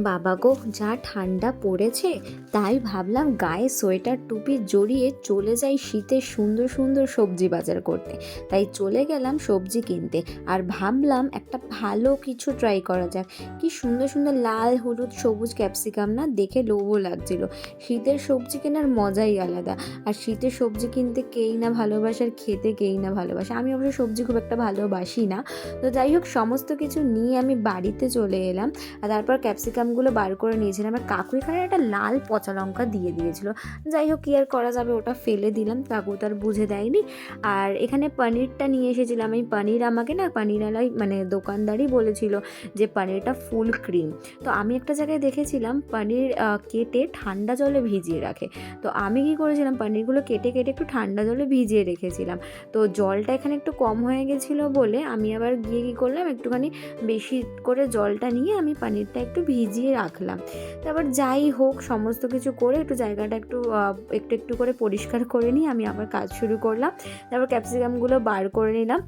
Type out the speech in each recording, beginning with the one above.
বাবা গো, যা ঠান্ডা পড়েছে, তাই ভাবলাম গায়ে সোয়েটার টুপি জড়িয়ে চলে যাই শীতের সুন্দর সুন্দর সবজি বাজার করতে। তাই চলে গেলাম সবজি কিনতে, আর ভাবলাম একটা ভালো কিছু ট্রাই করা যাক। কি সুন্দর সুন্দর লাল হলুদ সবুজ ক্যাপসিকাম, না দেখে লোভও লাগছিল। শীতের সবজি কেনার মজাই আলাদা। আর শীতের সবজি কিনতে কেই না ভালোবাসে, আর খেতে কেই না ভালোবাসে। আমি অবশ্য সবজি খুব একটা ভালোবাসি না। তো যাই হোক, সমস্ত কিছু নিয়ে আমি বাড়িতে চলে এলাম। আর তারপর ক্যাপসিকামগুলো বার করে নিয়েছিলাম। আর কাকু এখানে একটা লাল পচা লঙ্কা দিয়ে দিয়েছিল। যাই হোক, কি আর করা যাবে, ওটা ফেলে দিলাম, কাকু তার বুঝে দেয়নি। আর এখানে পনিরটা নিয়ে এসেছিলাম। এই পনির আমাকে না পনিরওয়ালাই মানে দোকানদারই বলেছিল যে পনিরটা ফুল ক্রিম। তো আমি একটা জায়গায় দেখেছিলাম পনির কেটে ঠান্ডা জলে ভিজিয়ে রাখে। তো আমি কি করেছিলাম, পনিরগুলো কেটে কেটে একটু ঠান্ডা জলে ভিজিয়ে রেখেছিলাম। তো জলটা এখানে একটু কম হয়ে গেছিলো বলে আমি আবার গিয়ে কী করলাম, একটুখানি বেশি করে জলটা নিয়ে আমি পনিরটা একটু ভিজিয়ে রাখলাম। তারপর যাই হোক, সমস্ত কিছু করে একটু জায়গাটা একটু একটু একটু করে পরিষ্কার করে নিয়ে আমি আবার কাজ শুরু করলাম। তারপর ক্যাপসিকামগুলো বার করে নিলাম।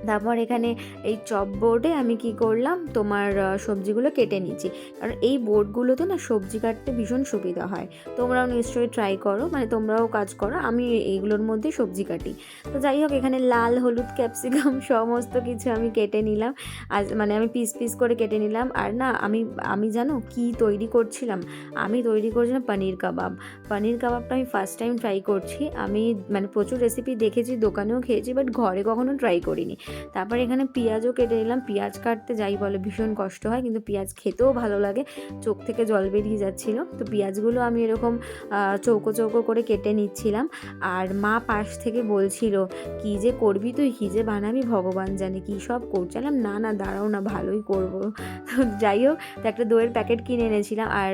তারপর এখানে এই চপ বোর্ডে আমি কি করলাম, তোমার সবজিগুলো কেটে নিচ্ছি। কারণ এই বোর্ডগুলোতে না সবজি কাটতে ভীষণ সুবিধা হয়। তোমরাও নিশ্চয়ই ট্রাই করো, মানে তোমরাও কাজ করো। আমি এইগুলোর মধ্যে সবজি কাটি। তো যাই হোক, এখানে লাল হলুদ ক্যাপসিকাম সমস্ত কিছু আমি কেটে নিলাম। আজ মানে আমি পিস পিস করে কেটে নিলাম। আর না আমি আমি জানো কি তৈরি করছিলাম, আমি তৈরি করছিলাম পনির কাবাব। পনির কাবাবটা আমি ফার্স্ট টাইম ট্রাই করছি। আমি মানে প্রচুর রেসিপি দেখেছি, দোকানেও খেয়েছি, বাট ঘরে কখনো ট্রাই করিনি। তারপর এখানে পেঁয়াজও কেটে নিলাম। পেঁয়াজ কাটতে যাই বলে ভীষণ কষ্ট হয়, কিন্তু পেঁয়াজ খেতেও ভালো লাগে। চোখ থেকে জল বেরিয়ে যাচ্ছিলো। তো পেঁয়াজগুলো আমি এরকম চৌকো চৌকো করে কেটে নিচ্ছিলাম। আর মা পাশ থেকে বলছিল, কী যে করবি তুই, কী যে বানাবি ভগবান জানে, কী সব করছিলাম। না না, দাঁড়াও না, ভালোই করবো। তো যাই হোক, তো একটা দইয়ের প্যাকেট কিনে এনেছিলাম। আর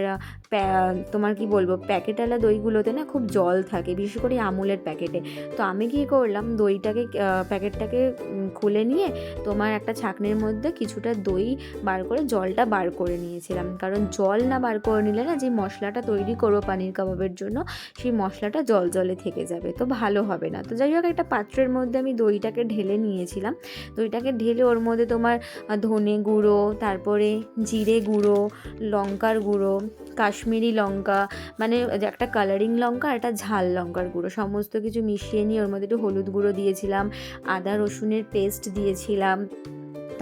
তোমার কি বলবো, প্যাকেটওয়ালা দইগুলোতে না খুব জল থাকে, বিশেষ করে আমুলের প্যাকেটে। তো আমি কী করলাম, দইটাকে প্যাকেটটাকে খুলে নিয়ে তোমার একটা ছাঁকনির মধ্যে কিছুটা দই বার করে জলটা বার করে নিয়েছিলাম। কারণ জল না বার করে নিলে না, যে মশলাটা তৈরি করবো পানির কাবাবের জন্য, সেই মশলাটা জল জলে থেকে যাবে, তো ভালো হবে না। তো যাই হোক, একটা পাত্রের মধ্যে আমি দইটাকে ঢেলে নিয়েছিলাম। দইটাকে ঢেলে ওর মধ্যে তোমার ধনে গুঁড়ো, তারপরে জিরে গুঁড়ো, লঙ্কার গুঁড়ো, কাশ্মীরি লঙ্কা, মানে একটা কালারিং লঙ্কা আর একটা ঝাল লঙ্কার গুঁড়ো, সমস্ত কিছু মিশিয়ে নিয়ে ওর মধ্যে একটু হলুদ গুঁড়ো দিয়েছিলাম, আদা রসুনের পেস্ট দিয়েছিলাম,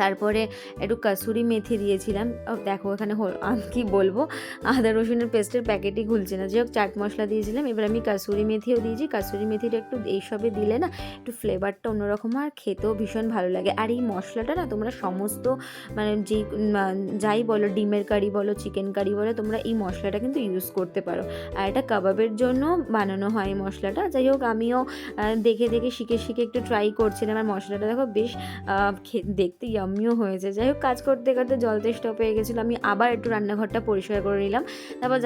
তারপরে একটু কাসুরি মেথি দিয়েছিলাম। দেখো এখানে আমি কী বলবো, আদা রসুনের পেস্টের প্যাকেটই খুলছে না। যাই হোক, চাট মশলা দিয়েছিলাম। এবার আমি কাসুরি মেথিও দিয়েছি। কাসুরি মেথিটা একটু এইসবে দিলে না একটু ফ্লেভারটা অন্যরকম হয়, আর খেতেও ভীষণ ভালো লাগে। আর এই মশলাটা না তোমরা সমস্ত মানে যাই বলো, ডিমের কারি বলো, চিকেন কারি বলো, তোমরা এই মশলাটা কিন্তু ইউজ করতে পারো। আর এটা কাবাবের জন্য বানানো হয় এই মশলাটা। যাই হোক, আমিও দেখে দেখে শিখে শিখে একটু ট্রাই করছিলাম। আর মশলাটা দেখো বেশ দেখতে ইয়াম্মিও হয়েছে। যাই হোক, কাজ করতে করতে জল তেষ্টা পেয়ে গেছিলো। আমি আবার একটু রান্নাঘরটা পরিষ্কার করে নিলাম। তারপর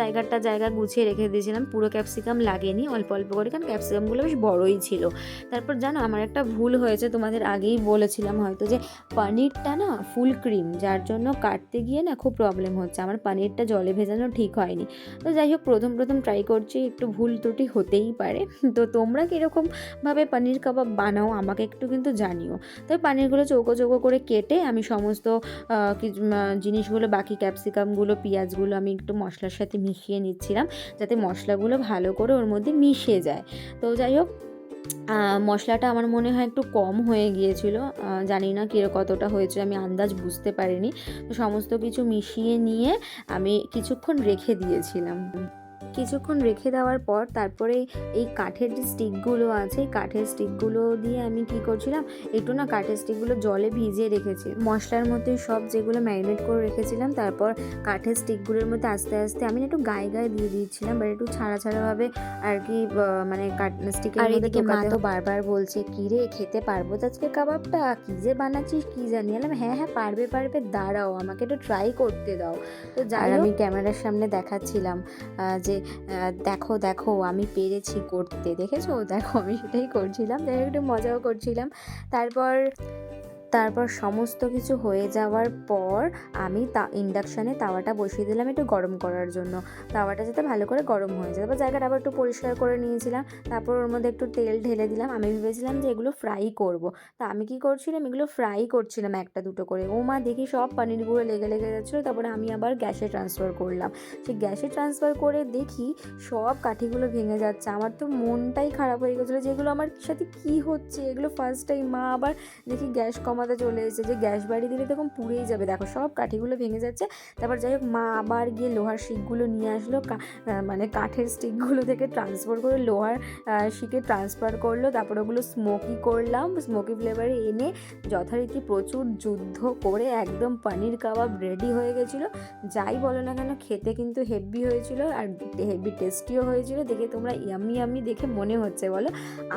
জায়গা গুছিয়ে রেখে দিয়েছিলাম। পুরো ক্যাপসিকাম লাগেনি, অল্প অল্প করে, কারণ ক্যাপসিকামগুলো বেশ বড়ই ছিল। তারপর জানো, আমার একটা ভুল হয়েছে, তোমাদের আগেই বলেছিলাম হয়তো, যে পনিরটা না ফুল ক্রিম, যার জন্য কাটতে গিয়ে না খুব প্রবলেম হচ্ছে। আমার পনিরটা জলে ভেজানো ঠিক হয়নি। তো যাই হোক, প্রথম ট্রাই করছি, একটু ভুল ত্রুটি হতেই পারে। তো তোমরা কীরকমভাবে পনির কাবাব বানাও আমাকে একটু কিন্তু জানিও। তো পনিরগুলো চৌকো চৌকো করে কেটে আমি সমস্ত জিনিসগুলো, বাকি ক্যাপসিকামগুলো, পেঁয়াজগুলো আমি একটু মশলার সাথে মিশিয়ে নিচ্ছিলাম, যাতে মশলাগুলো ভালো করে ওর মধ্যে মিশে যায়। তো যাই হোক, মশলাটা আমার মনে হয় একটু কম হয়ে গিয়েছিল। জানি না কতটা হয়েছে, আমি আন্দাজ বুঝতে পারিনি। তো সমস্ত কিছু মিশিয়ে নিয়ে আমি কিছুক্ষণ রেখে দিয়েছিলাম। কিছুক্ষণ রেখে দেওয়ার পর তারপরে এই কাঠের যে স্টিকগুলো আছে, কাঠের স্টিকগুলো দিয়ে আমি কি করছিলাম, একটু না কাঠের স্টিকগুলো জলে ভিজিয়ে রেখেছি মশলার মধ্যে সব, যেগুলো ম্যারিনেট করে রেখেছিলাম। তারপর কাঠের স্টিকগুলোর মধ্যে আস্তে আস্তে আমি একটু গায়ে গায়ে দিয়ে দিচ্ছিলাম, বা একটু ছাড়া ছাড়াভাবে আর কি, মানে স্টিকের মধ্যে। মা তো বারবার বলছে, কি রে খেতে পারবো তো আজকে কাবাবটা, কি যে বানাচ্ছিস কি জানি। এলাম হ্যাঁ হ্যাঁ, পারবে পারবে, দাঁড়াও আমাকে একটু ট্রাই করতে দাও। তো যাই আমি ক্যামেরার সামনে দেখাচ্ছিলাম যে দেখো দেখো আমি পেরেছি করতে, দেখেছো, দেখো আমি সেটাই করছিলাম। যাই একটু মজাও করছিলাম। তারপর তারপর সমস্ত কিছু হয়ে যাওয়ার পর আমি ইন্ডাকশানে তাওয়াটা বসিয়ে দিলাম একটু গরম করার জন্য, তাওয়াটা যাতে ভালো করে গরম হয়ে যায়। তারপর জায়গাটা আবার একটু পরিষ্কার করে নিয়েছিলাম, তারপর ওর মধ্যে একটু তেল ঢেলে দিলাম। আমি ভেবেছিলাম যে এগুলো ফ্রাই করব। তা আমি কি করছিলাম, এগুলো ফ্রাই করছিলাম একটা দুটো করে। ও মা, দেখি সব পানিরগুলো লেগে লেগে যাচ্ছিলো। তারপরে আমি আবার গ্যাসে ট্রান্সফার করলাম। সেই গ্যাসে ট্রান্সফার করে দেখি সব কাঠিগুলো ভেঙে যাচ্ছে। আমার তো মনটাই খারাপ হয়ে গেছিলো যে এগুলো আমার সাথে কী হচ্ছে, এগুলো ফার্স্ট টাইম। মা আবার দেখি গ্যাস কমাতে চলে এসেছে, যে গ্যাস বাড়িয়ে দিলে তখন পুড়েই যাবে। দেখো সব কাঠিগুলো ভেঙে যাচ্ছে। তারপর যাই হোক, মা আবার গিয়ে লোহার শিকগুলো নিয়ে আসলো, মানে কাঠের স্টিকগুলো থেকে ট্রান্সফার করে লোহার শিকে ট্রান্সফার করলো। তারপর ওগুলো স্মোকি করলাম, স্মোকি ফ্লেভারে এনে যথারীতি প্রচুর যুদ্ধ করে একদম পনির কাবাব রেডি হয়ে গেছিলো। যাই বলো না কেন, খেতে কিন্তু হেভি হয়েছিল আর হেভি টেস্টিও হয়েছিল। দেখে তোমরা ইয়াম্মি ইয়াম্মি দেখে মনে হচ্ছে বলো।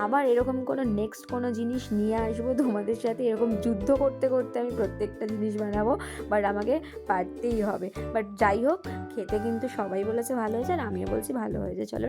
আবার এরকম কোনো নেক্সট কোনো জিনিস নিয়ে আসবো তোমাদের সাথে, এরকম যুদ্ধ করতে করতে আমি প্রত্যেকটা জিনিস বানাবো, বাট আমাকে পারতেই হবে। বাট যাই হোক, খেতে কিন্তু সবাই বলেছে ভালো হয়েছে আর আমিও বলছি ভালো হয়েছে। চলো।